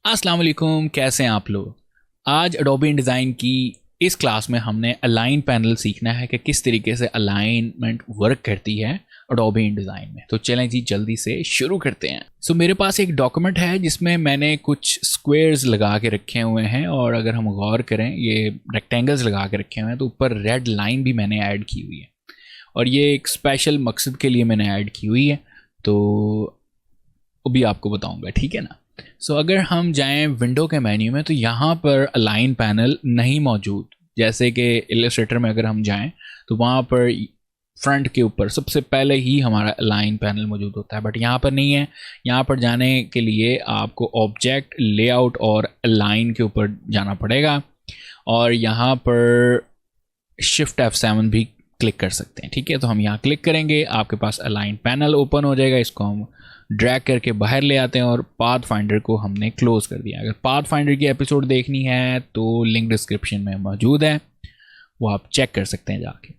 अस्सलाम वालेकुम, कैसे हैं आप लोग। आज एडोबी इंडिज़ाइन की इस क्लास में हमने अलाइन पैनल सीखना है कि किस तरीके से अलाइनमेंट वर्क करती है एडोबी इंडिज़ाइन में। तो चलें जी जल्दी से शुरू करते हैं। मेरे पास एक डॉक्यूमेंट है जिसमें मैंने कुछ स्क्वायर्स लगा के रखे हुए हैं, और अगर हम गौर करें ये रेक्टेंगल्स लगा के रखे हुए हैं, तो ऊपर रेड लाइन भी मैंने ऐड की हुई है, और ये एक स्पेशल मकसद के लिए मैंने ऐड की हुई है, तो अभी आपको बताऊंगा, ठीक है ना। अगर हम जाएं विंडो के मेन्यू में, तो यहाँ पर अलाइन पैनल नहीं मौजूद। जैसे कि इलस्ट्रेटर में अगर हम जाएं तो वहाँ पर फ्रंट के ऊपर सबसे पहले ही हमारा अलाइन पैनल मौजूद होता है, बट यहाँ पर नहीं है। यहाँ पर जाने के लिए आपको ऑब्जेक्ट, लेआउट और अलाइन के ऊपर जाना पड़ेगा, और यहाँ पर शिफ्ट F7 भी क्लिक कर सकते हैं, ठीक है। तो हम यहाँ क्लिक करेंगे, आपके पास अलाइन पैनल ओपन हो जाएगा। इसको हम ड्रैग करके बाहर ले आते हैं, और पाथ फाइंडर को हमने क्लोज कर दिया। अगर पाथ फाइंडर की एपिसोड देखनी है तो लिंक डिस्क्रिप्शन में मौजूद है, वो आप चेक कर सकते हैं जाके।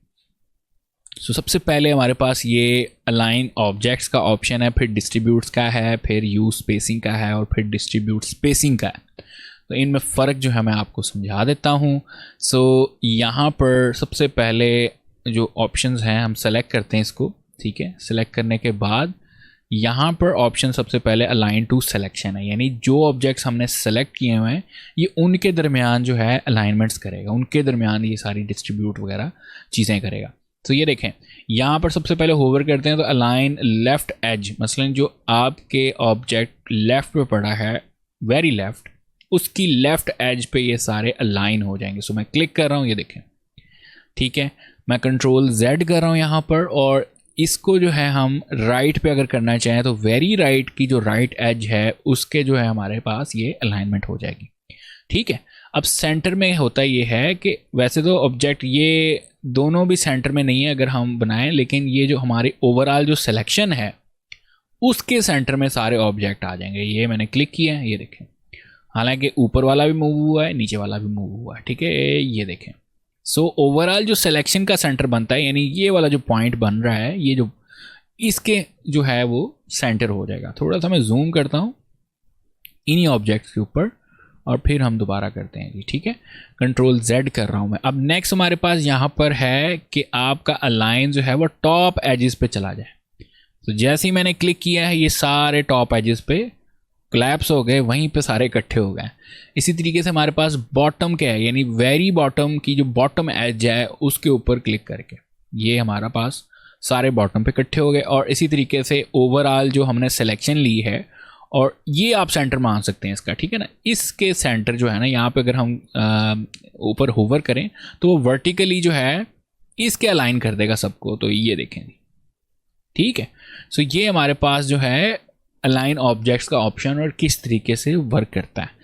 सबसे पहले हमारे पास ये अलाइन ऑब्जेक्ट्स का ऑप्शन है, फिर डिस्ट्रीब्यूट्स का है, फिर यूज स्पेसिंग का है, और फिर डिस्ट्रीब्यूट स्पेसिंग का है। तो इनमें फ़र्क जो है मैं आपको समझा देता हूँ। यहाँ पर सबसे पहले जो ऑप्शंस हैं हम सेलेक्ट करते हैं इसको, ठीक है। सेलेक्ट करने के बाद यहाँ पर ऑप्शन सबसे पहले अलाइन टू सिलेक्शन है, यानी जो ऑब्जेक्ट्स हमने सेलेक्ट किए हुए हैं ये उनके दरमियान जो है अलाइनमेंट्स करेगा, उनके दरमियान ये सारी डिस्ट्रीब्यूट वगैरह चीज़ें करेगा। तो ये देखें, यहाँ पर सबसे पहले होवर करते हैं तो अलाइन लेफ़्ट एज, मसलन जो आपके ऑब्जेक्ट लेफ़्ट पे पड़ा है, वेरी लेफ़्ट, उसकी लेफ़्ट एज पे ये सारे अलाइन हो जाएंगे। मैं क्लिक कर रहा हूँ, ये देखें, ठीक है। मैं कंट्रोल Z कर रहा हूँ यहाँ पर, और इसको जो है हम राइट पे अगर करना चाहें तो वेरी राइट की जो राइट एज है उसके जो है हमारे पास ये अलाइनमेंट हो जाएगी, ठीक है। अब सेंटर में होता ये है कि वैसे तो ऑब्जेक्ट ये दोनों भी सेंटर में नहीं है अगर हम बनाएं, लेकिन ये जो हमारी ओवरऑल जो सिलेक्शन है उसके सेंटर में सारे ऑब्जेक्ट आ जाएंगे। ये मैंने क्लिक किया है, ये देखें, हालांकि ऊपर वाला भी मूव हुआ है, नीचे वाला भी मूव हुआ है, ठीक है। ये देखें, ओवरऑल जो सिलेक्शन का सेंटर बनता है, यानी ये वाला जो पॉइंट बन रहा है, ये जो इसके जो है वो सेंटर हो जाएगा। थोड़ा सा मैं जूम करता हूँ इन्हीं ऑब्जेक्ट्स के ऊपर, और फिर हम दोबारा करते हैं जी, ठीक है। कंट्रोल Z कर रहा हूँ मैं। अब नेक्स्ट हमारे पास यहाँ पर है कि आपका अलाइन जो है वो टॉप एजेस पे चला जाए। तो जैसे ही मैंने क्लिक किया है ये सारे टॉप एजेस पे क्लैप्स हो गए, वहीं पे सारे इकट्ठे हो गए। इसी तरीके से हमारे पास बॉटम क्या है, यानी वेरी बॉटम की जो बॉटम एज है उसके ऊपर क्लिक करके ये हमारा पास सारे बॉटम पे इकट्ठे हो गए। और इसी तरीके से ओवरऑल जो हमने सिलेक्शन ली है, और ये आप सेंटर मान सकते हैं इसका, ठीक है ना। इसके सेंटर जो है ना, यहाँ पे अगर हम ऊपर होवर करें तो वो वर्टिकली जो है इसके अलाइन कर देगा सबको। तो ये देखें, ठीक है। ये हमारे पास जो है अलाइन ऑब्जेक्ट्स का ऑप्शन और किस तरीके से वर्क करता है।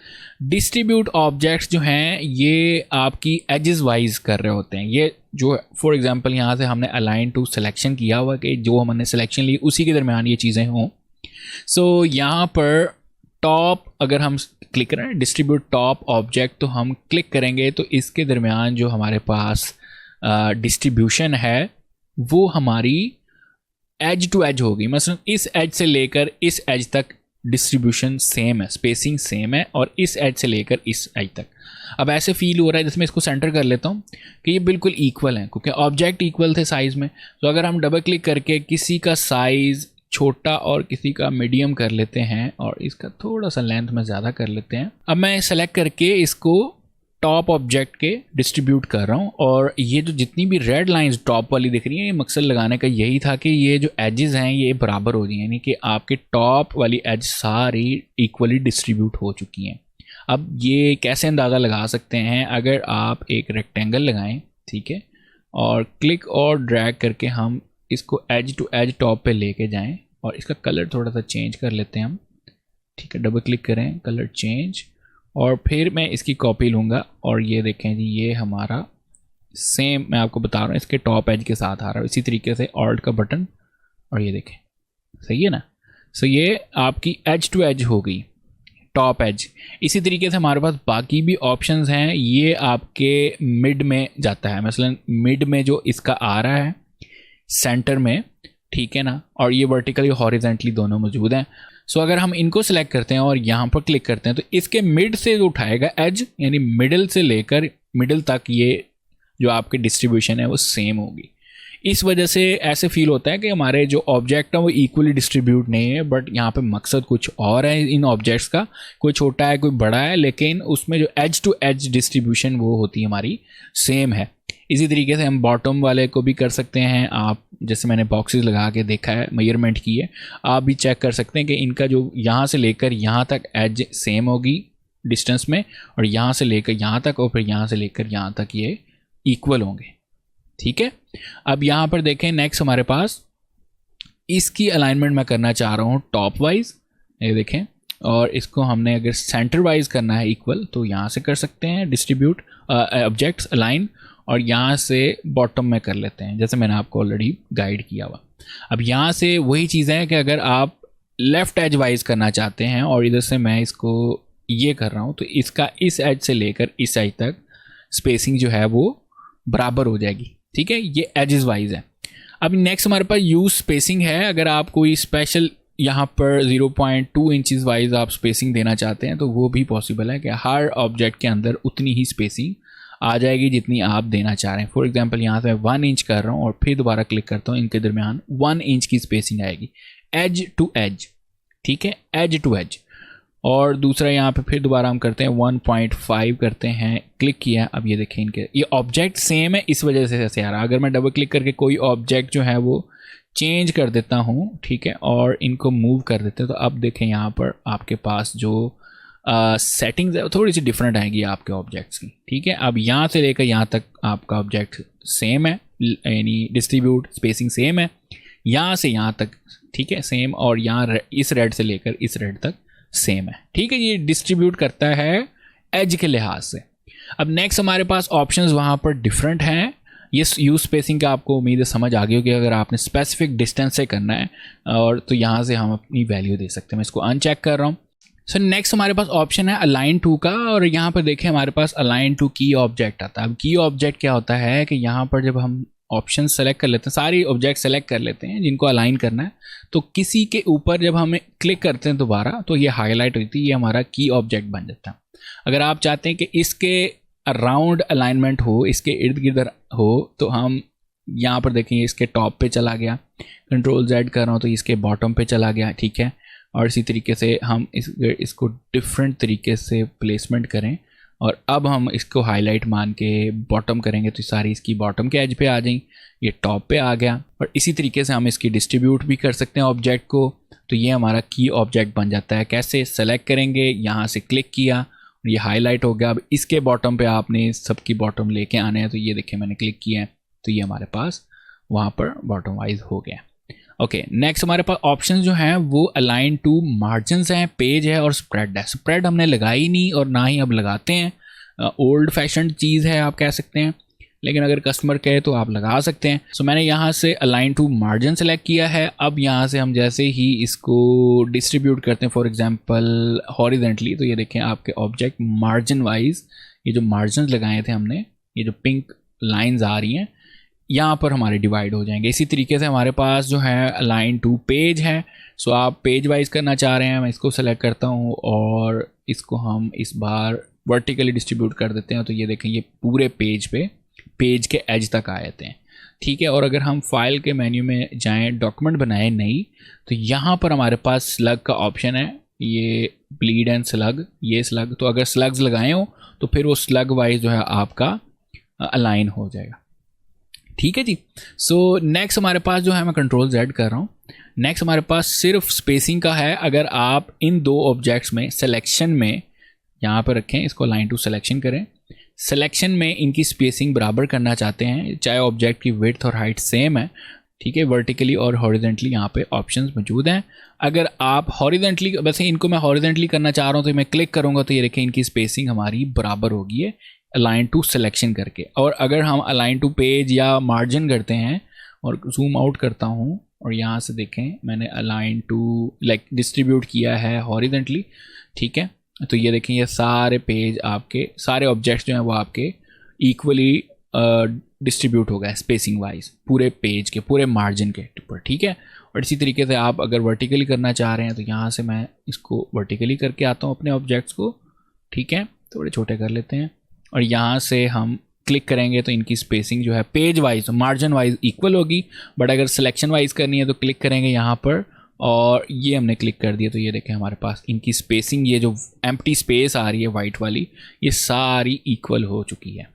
डिस्ट्रीब्यूट ऑब्जेक्ट्स जो हैं ये आपकी एजेस वाइज कर रहे होते हैं। ये जो फॉर एग्जांपल यहाँ से हमने अलाइन टू सिलेक्शन किया हुआ कि जो हमने सिलेक्शन ली उसी के दरमियान ये चीज़ें हों। यहाँ पर टॉप अगर हम क्लिक करें डिस्ट्रीब्यूट टॉप ऑब्जेक्ट, तो हम क्लिक करेंगे तो इसके दरमियान जो हमारे पास डिस्ट्रीब्यूशन है वो हमारी एज टू एज होगी। मतलब इस एज से लेकर इस एज तक डिस्ट्रीब्यूशन सेम है, स्पेसिंग सेम है, और इस एज से लेकर इस एज तक। अब ऐसे फील हो रहा है, जिसमें इसको सेंटर कर लेता हूँ, कि ये बिल्कुल इक्वल है क्योंकि ऑब्जेक्ट इक्वल थे साइज़ में। तो अगर हम डबल क्लिक करके किसी का साइज़ छोटा और किसी का मीडियम कर लेते हैं, और इसका थोड़ा सा लेंथ में ज़्यादा कर लेते हैं। अब मैं सेलेक्ट करके इसको टॉप ऑब्जेक्ट के डिस्ट्रीब्यूट कर रहा हूँ, और ये जो जितनी भी रेड लाइंस टॉप वाली दिख रही हैं, ये मकसद लगाने का यही था कि ये जो एजेस हैं ये बराबर हो जाए, यानी कि आपके टॉप वाली एज सारी इक्वली डिस्ट्रीब्यूट हो चुकी हैं। अब ये कैसे अंदाज़ा लगा सकते हैं, अगर आप एक रेक्टेंगल लगाएं, ठीक है, और क्लिक और ड्रैग करके हम इसको एज टू एज टॉप पे लेके जाएं, और इसका कलर थोड़ा सा चेंज कर लेते हैं हम, ठीक है। डबल क्लिक करें, कलर चेंज, और फिर मैं इसकी कॉपी लूँगा, और ये देखें जी ये हमारा सेम, मैं आपको बता रहा हूँ, इसके टॉप एज के साथ आ रहा है। इसी तरीके से ऑल्ट का बटन, और ये देखें, सही है ना। ये आपकी एज टू एज हो गई, टॉप एज। इसी तरीके से हमारे पास बाकी भी ऑप्शंस हैं, ये आपके मिड में जाता है। मसलन मिड में जो इसका आ रहा है सेंटर में, ठीक है ना, और ये वर्टिकली हॉरिजेंटली दोनों मौजूद हैं। सो अगर हम इनको सिलेक्ट करते हैं और यहाँ पर क्लिक करते हैं तो इसके मिड से जो उठाएगा एज, यानी मिडिल से लेकर मिडिल तक ये जो आपकी डिस्ट्रीब्यूशन है वो सेम होगी। इस वजह से ऐसे फील होता है कि हमारे जो ऑब्जेक्ट है वो इक्वली डिस्ट्रीब्यूट नहीं है, बट यहाँ पे मकसद कुछ और है इन ऑब्जेक्ट्स का, कोई छोटा है कोई बड़ा है, लेकिन उसमें जो एज टू एज डिस्ट्रीब्यूशन वो होती है हमारी सेम है। इसी तरीके से हम बॉटम वाले को भी कर सकते हैं। आप जैसे मैंने बॉक्सेस लगा के देखा है, मेजरमेंट की है, आप भी चेक कर सकते हैं कि इनका जो यहाँ से लेकर यहाँ तक एज सेम होगी डिस्टेंस में, और यहाँ से लेकर यहाँ तक और फिर यहाँ से लेकर यहाँ तक ये इक्वल होंगे। ठीक है, अब यहाँ पर देखें नेक्स्ट हमारे पास इसकी अलाइनमेंट मैं करना चाह रहा हूँ टॉप वाइज, ये देखें, और इसको हमने अगर सेंटर वाइज करना है इक्वल तो यहाँ से कर सकते हैं डिस्ट्रीब्यूट ऑब्जेक्ट्स अलाइन, और यहाँ से बॉटम में कर लेते हैं जैसे मैंने आपको ऑलरेडी गाइड किया हुआ। अब यहाँ से वही चीज़ है कि अगर आप लेफ़्ट एज वाइज करना चाहते हैं और इधर से मैं इसको ये कर रहा हूँ तो इसका इस एज से लेकर इस एज तक स्पेसिंग जो है वो बराबर हो जाएगी। ठीक है, ये एजेस वाइज है। अब नेक्स्ट हमारे पास यूज स्पेसिंग है। अगर आप कोई स्पेशल यहाँ पर 0.2 इंचज़ वाइज आप स्पेसिंग देना चाहते हैं तो वो भी पॉसिबल है कि हर ऑब्जेक्ट के अंदर उतनी ही स्पेसिंग आ जाएगी जितनी आप देना चाह रहे हैं। फॉर एग्जांपल यहाँ से मैं 1 इंच कर रहा हूँ और फिर दोबारा क्लिक करता हूँ, इनके दरमियान 1 इंच की स्पेसिंग आएगी एज टू एज। ठीक है, एज टू एज। और दूसरा यहाँ पे फिर दोबारा हम करते हैं 1.5 करते हैं, क्लिक किया। अब ये देखें इनके ये ऑब्जेक्ट सेम है, इस वजह से ऐसे आ रहा है। अगर मैं डबल क्लिक करके कोई ऑब्जेक्ट जो है वो चेंज कर देता हूँ, ठीक है, और इनको मूव कर देते हैं तो अब देखें यहाँ पर आपके पास जो सेटिंग्स है थोड़ी सी डिफरेंट आएगी आपके ऑब्जेक्ट्स की। ठीक है, अब यहाँ से लेकर यहाँ तक आपका ऑब्जेक्ट सेम है, यानी डिस्ट्रीब्यूट स्पेसिंग सेम है, यहाँ से यहाँ तक ठीक है सेम, और यहाँ इस रेड से लेकर इस रेड तक सेम है। ठीक है, ये डिस्ट्रीब्यूट करता है एज के लिहाज से। अब नेक्स्ट हमारे पास ऑप्शंस वहाँ पर डिफरेंट हैं। ये यूज स्पेसिंग का आपको उम्मीद है समझ आ गई होगी। अगर आपने स्पेसिफिक डिस्टेंस से करना है और तो यहाँ से हम अपनी वैल्यू दे सकते हैं। मैं इसको अनचेक कर रहा हूँ। सो नेक्स्ट हमारे पास ऑप्शन है अलाइन टू का, और यहाँ पर देखें हमारे पास अलाइन टू की ऑब्जेक्ट आता है। अब की ऑब्जेक्ट क्या होता है कि यहाँ पर जब हम ऑप्शन सेलेक्ट कर लेते हैं, सारी ऑब्जेक्ट सेलेक्ट कर लेते हैं जिनको अलाइन करना है, तो किसी के ऊपर जब हमें क्लिक करते हैं दोबारा तो ये हाईलाइट होती है, ये हमारा की ऑब्जेक्ट बन जाता है। अगर आप चाहते हैं कि इसके अराउंड अलाइनमेंट हो, इसके इर्द गिर्द हो, तो हम यहाँ पर देखेंगे इसके टॉप पे चला गया, कंट्रोल Z कर रहा हूँ तो इसके बॉटम पे चला गया। ठीक है, और इसी तरीके से हम इसको डिफरेंट तरीके से प्लेसमेंट करें और अब हम इसको हाईलाइट मान के बॉटम करेंगे तो सारी इसकी बॉटम के एज पे आ जाएंगी, ये टॉप पे आ गया। और इसी तरीके से हम इसकी डिस्ट्रीब्यूट भी कर सकते हैं ऑब्जेक्ट को, तो ये हमारा की ऑब्जेक्ट बन जाता है। कैसे सेलेक्ट करेंगे, यहाँ से क्लिक किया, ये हाईलाइट हो गया। अब इसके बॉटम पे आपने सबकी बॉटम लेके आने हैं, तो ये देखिए मैंने क्लिक किया है तो ये हमारे पास वहाँ पर बॉटम वाइज हो गया। ओके, नेक्स्ट हमारे पास ऑप्शन जो हैं वो अलाइन टू मार्जिन्स हैं, पेज है और स्प्रेड है। स्प्रेड हमने लगाई नहीं और ना ही अब लगाते हैं, ओल्ड फैशन चीज़ है आप कह सकते हैं, लेकिन अगर कस्टमर कहे तो आप लगा सकते हैं। सो मैंने यहाँ से अलाइन टू मार्जिन सेलेक्ट किया है। अब यहाँ से हम जैसे ही इसको डिस्ट्रीब्यूट करते हैं फॉर एग्जांपल हॉरिजेंटली, तो ये देखें आपके ऑब्जेक्ट मार्जिन वाइज ये जो मार्जिन लगाए थे हमने, ये जो पिंक लाइंस आ रही हैं यहाँ पर हमारे डिवाइड हो जाएंगे। इसी तरीके से हमारे पास जो है अलाइन टू पेज है। सो आप पेज वाइज करना चाह रहे हैं, मैं इसको सेलेक्ट करता हूँ और इसको हम इस बार वर्टिकली डिस्ट्रीब्यूट कर देते हैं, तो ये देखें ये पूरे पेज पे पेज के एज तक आ जाते हैं। ठीक है, और अगर हम फाइल के मेन्यू में जाएं, डॉक्यूमेंट बनाए नहीं, तो यहाँ पर हमारे पास स्लग का ऑप्शन है, ये ब्लीड एंड स्लग, ये स्लग, तो अगर स्लग्स लगाए हो तो फिर वो स्लग वाइज जो है आपका अलाइन हो जाएगा। ठीक है जी। सो नेक्स्ट हमारे पास जो है मैं कंट्रोल Z कर रहा हूँ। नेक्स्ट हमारे पास सिर्फ स्पेसिंग का है। अगर आप इन दो ऑब्जेक्ट्स में सिलेक्शन में यहाँ पर रखें, इसको अलाइन टू सिलेक्शन करें, सिलेक्शन में इनकी स्पेसिंग बराबर करना चाहते हैं, चाहे ऑब्जेक्ट की विड्थ और हाइट सेम है, ठीक है, वर्टिकली और हॉरिजेंटली यहाँ पे ऑप्शंस मौजूद हैं। अगर आप हॉरिजेंटली, वैसे इनको मैं हॉरिजेंटली करना चाह रहा हूँ तो मैं क्लिक करूँगा तो ये देखें इनकी स्पेसिंग हमारी बराबर होगी है अलाइन टू सिलेक्शन करके। और अगर हम अलाइन टू पेज या मार्जिन करते हैं और जूम आउट करता हूँ और यहाँ से देखें मैंने अलाइन टू लाइक डिस्ट्रीब्यूट किया है हॉरिजेंटली, ठीक है, तो ये देखें ये सारे पेज आपके सारे ऑब्जेक्ट्स जो हैं वो आपके इक्वली डिस्ट्रीब्यूट हो गए स्पेसिंग वाइज पूरे पेज के पूरे मार्जिन के ऊपर। ठीक है, बट इसी तरीके से आप अगर वर्टिकली करना चाह रहे हैं तो यहाँ से मैं इसको वर्टिकली करके आता हूँ अपने ऑब्जेक्ट्स को, ठीक है, थोड़े छोटे कर लेते हैं। और यहाँ से हम क्लिक करेंगे तो इनकी स्पेसिंग जो है page wise margin wise equal होगी, बट अगर सिलेक्शन वाइज करनी है तो क्लिक करेंगे यहाँ पर और ये हमने क्लिक कर दिया तो ये देखें हमारे पास इनकी स्पेसिंग, ये जो एम्प्टी स्पेस आ रही है वाइट वाली, ये सारी इक्वल हो चुकी है,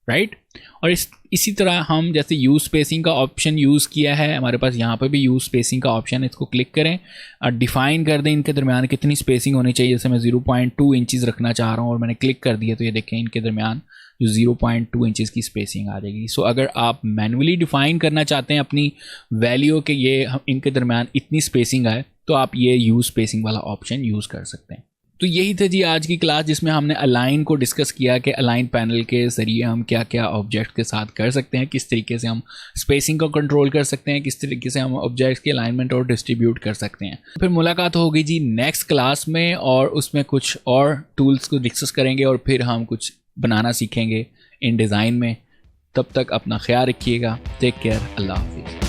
राइट। और इसी तरह हम जैसे यूज़ स्पेसिंग का ऑप्शन यूज़ किया है, हमारे पास यहाँ पर भी यूज़ स्पेसिंग का ऑप्शन है, इसको क्लिक करें और डिफाइन कर दें इनके दरमियान कितनी स्पेसिंग होनी चाहिए। जैसे मैं 0.2 इंचज़ रखना चाह रहा हूँ और मैंने क्लिक कर दिया तो ये देखें इनके दरमियान जो 0.2 इंचज़ की स्पेसिंग आ जाएगी। सो अगर आप मैनुअली डिफाइन करना चाहते हैं अपनी वैल्यू के ये इनके दरमियान इतनी स्पेसिंग आए तो आप ये यूज़ स्पेसिंग वाला ऑप्शन यूज़ कर सकते हैं। तो यही था जी आज की क्लास, जिसमें हमने अलाइन को डिस्कस किया कि अलाइन पैनल के ज़रिए हम क्या क्या ऑब्जेक्ट के साथ कर सकते हैं, किस तरीके से हम स्पेसिंग को कंट्रोल कर सकते हैं, किस तरीके से हम ऑब्जेक्ट्स की अलाइनमेंट और डिस्ट्रीब्यूट कर सकते हैं। फिर मुलाकात होगी जी नेक्स्ट क्लास में और उसमें कुछ और टूल्स को डिस्कस करेंगे और फिर हम कुछ बनाना सीखेंगे इन डिज़ाइन में। तब तक अपना ख्याल रखिएगा। Take care. अल्लाह हाफिज़।